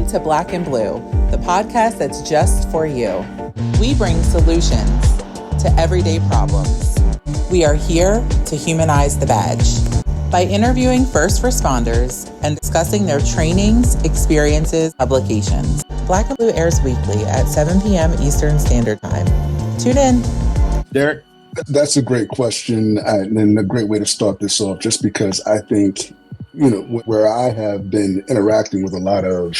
to Black and Blue, the podcast that's just for you. We bring solutions to everyday problems. We are here to humanize the badge by interviewing first responders and discussing their trainings, experiences, publications. Black and Blue airs weekly at 7 p.m. Eastern Standard Time. Tune in. Derrick? That's a great question and a great way to start this off, just because I think, where I have been interacting with a lot of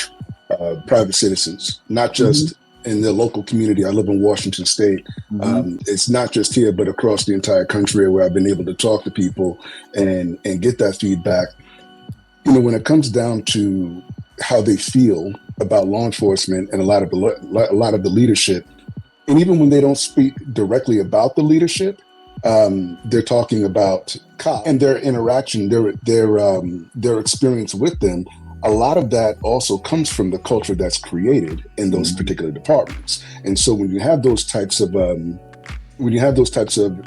private citizens, not just in the local community. I live in Washington State. It's not just here, but across the entire country, where I've been able to talk to people and get that feedback. When it comes down to how they feel about law enforcement and a lot of the leadership, and even when they don't speak directly about the leadership, they're talking about cops and their interaction, their experience with them. A lot of that also comes from the culture that's created in those particular departments. And so when you have those types of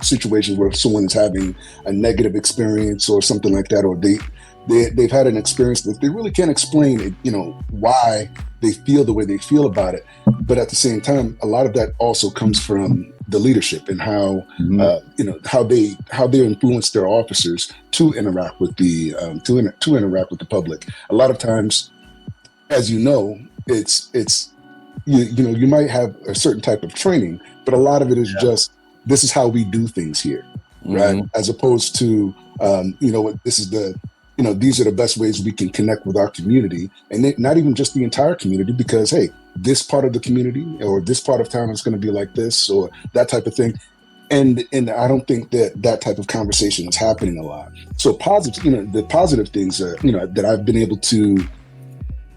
situations where someone is having a negative experience or something like that, or they've had an experience that they really can't explain, why they feel the way they feel about it. But at the same time, a lot of that also comes from the leadership and how how they influence their officers to interact with the to interact with the public. A lot of times, as you know, it's you might have a certain type of training, but a lot of it is just, this is how we do things here, right? As opposed to this is these are the best ways we can connect with our community, and not even just the entire community, because, hey, this part of the community or this part of town is going to be like this or that type of thing. And I don't think that type of conversation is happening a lot. So the positive things, that I've been able to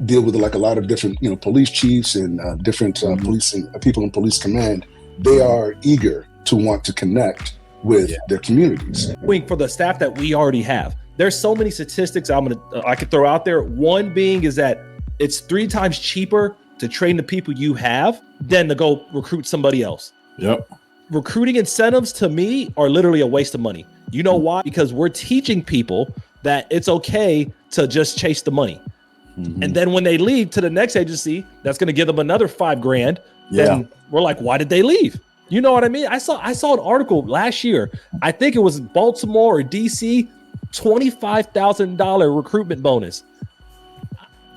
deal with, like a lot of different, police chiefs and different police and people in police command, they are eager to want to connect with their communities. For the staff that we already have, there's so many statistics I could throw out there. One being is that it's 3 times cheaper to train the people you have than to go recruit somebody else. Yep. Recruiting incentives to me are literally a waste of money. You know why? Because we're teaching people that it's okay to just chase the money. And then when they leave to the next agency, that's going to give them another $5,000. Then we're like, why did they leave? You know what I mean? I saw an article last year. I think it was Baltimore or DC, $25,000 recruitment bonus.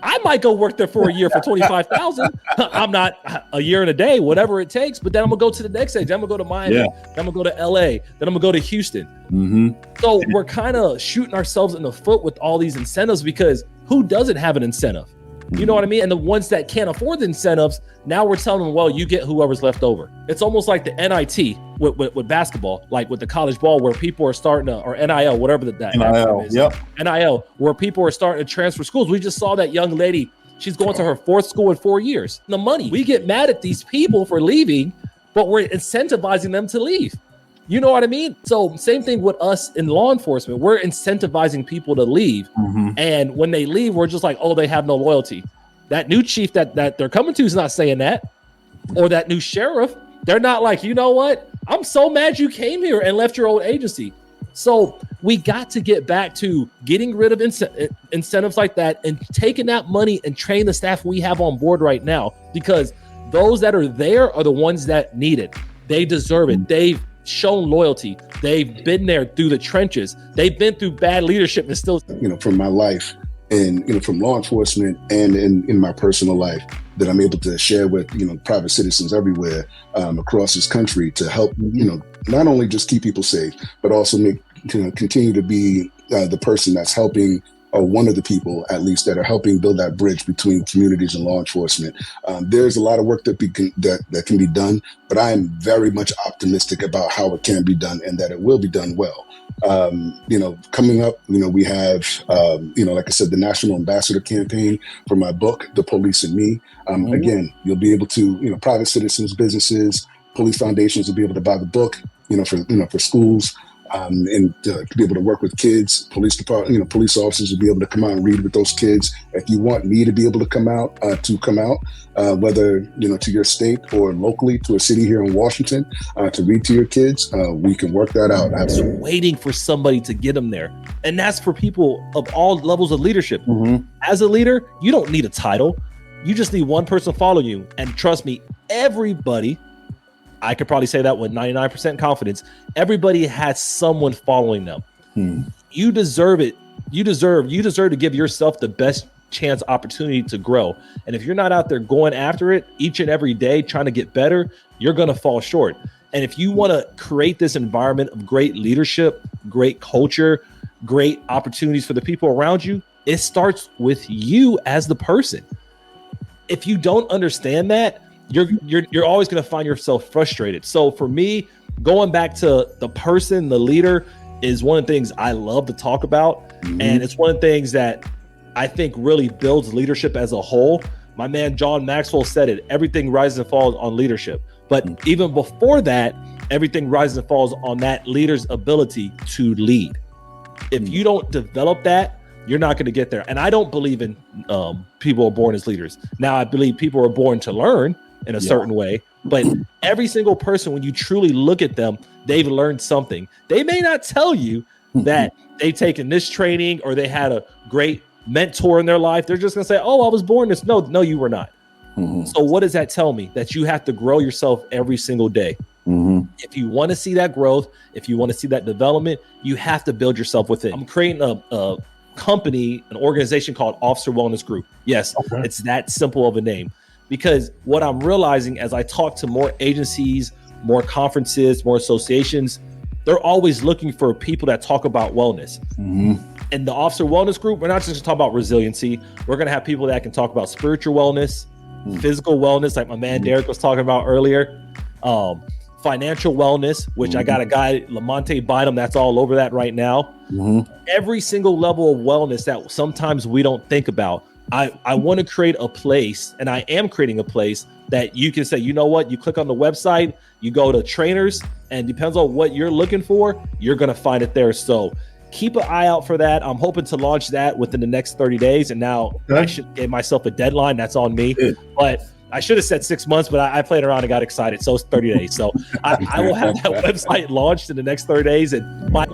I might go work there for a year for $25,000. I'm not a year and a day, whatever it takes. But then I'm gonna go to the next stage. Then I'm gonna go to Miami. Then I'm gonna go to LA. Then I'm gonna go to Houston. So we're kind of shooting ourselves in the foot with all these incentives, because who doesn't have an incentive? You know what I mean? And the ones that can't afford the incentives, now we're telling them, well, you get whoever's left over. It's almost like the NIT with basketball, like with the college ball, where people are starting to, or NIL, whatever that NIL, is. NIL, where people are starting to transfer schools. We just saw that young lady. She's going to her 4th school in 4 years. The money. We get mad at these people for leaving, but we're incentivizing them to leave. You know what I mean? So same thing with us in law enforcement. We're incentivizing people to leave. And when they leave, we're just like, oh, they have no loyalty. That new chief that they're coming to is not saying that. Or that new sheriff, they're not like, you know what? I'm so mad you came here and left your old agency. So we got to get back to getting rid of incentives like that and taking that money and train the staff we have on board right now, because those that are there are the ones that need it. They deserve it. They've shown loyalty. They've been there through the trenches. They've been through bad leadership and still, from my life and, from law enforcement and in my personal life, that I'm able to share with, private citizens everywhere across this country to help, not only just keep people safe, but also continue to be the person that's helping, or one of the people at least that are helping build that bridge between communities and law enforcement. There's a lot of work that can be done, but I am very much optimistic about how it can be done and that it will be done well. Coming up, we have, like I said, the National Ambassador Campaign for my book, The Police and Me. Again, you'll be able to, private citizens, businesses, police foundations will be able to buy the book, for schools. And to be able to work with kids, police department, police officers will be able to come out and read with those kids. If you want me to be able to come out, whether, to your state or locally to a city here in Washington, to read to your kids, we can work that out. Absolutely. Waiting for somebody to get them there. And that's for people of all levels of leadership. As a leader, you don't need a title. You just need one person to follow you. And trust me, everybody, I could probably say that with 99% confidence, everybody has someone following them. You deserve it. You deserve to give yourself the best chance opportunity to grow. And if you're not out there going after it each and every day, trying to get better, you're going to fall short. And if you want to create this environment of great leadership, great culture, great opportunities for the people around you, it starts with you as the person. If you don't understand that, you're always going to find yourself frustrated. So for me, going back to the person, the leader, is one of the things I love to talk about. And it's one of the things that I think really builds leadership as a whole. My man, John Maxwell, said it, everything rises and falls on leadership. But even before that, everything rises and falls on that leader's ability to lead. If you don't develop that, you're not going to get there. And I don't believe in people are born as leaders. Now, I believe people are born to learn in a certain way. But every single person, when you truly look at them, they've learned something. They may not tell you that they've taken this training or they had a great mentor in their life. They're just going to say, oh, I was born this. No, you were not. So what does that tell me? That you have to grow yourself every single day. If you want to see that growth, if you want to see that development, you have to build yourself within. I'm creating a company, an organization called Officer Wellness Group. Yes, it's that simple of a name. Because what I'm realizing as I talk to more agencies, more conferences, more associations, they're always looking for people that talk about wellness. In the Officer Wellness Group, we're not just talking about resiliency. We're going to have people that can talk about spiritual wellness, physical wellness, like my man Derrick was talking about earlier, financial wellness, which I got a guy, Lamonte Bynum, that's all over that right now. Every single level of wellness that sometimes we don't think about. I want to create a place, and I am creating a place that you can say, you know what, you click on the website, you go to trainers, and depends on what you're looking for, you're going to find it there. So keep an eye out for that. I'm hoping to launch that within the next 30 days. And now I should give myself a deadline. That's on me. But I should have said 6 months, but I played around and got excited. So it's 30 days. So I will have that website launched in the next 30 days. And my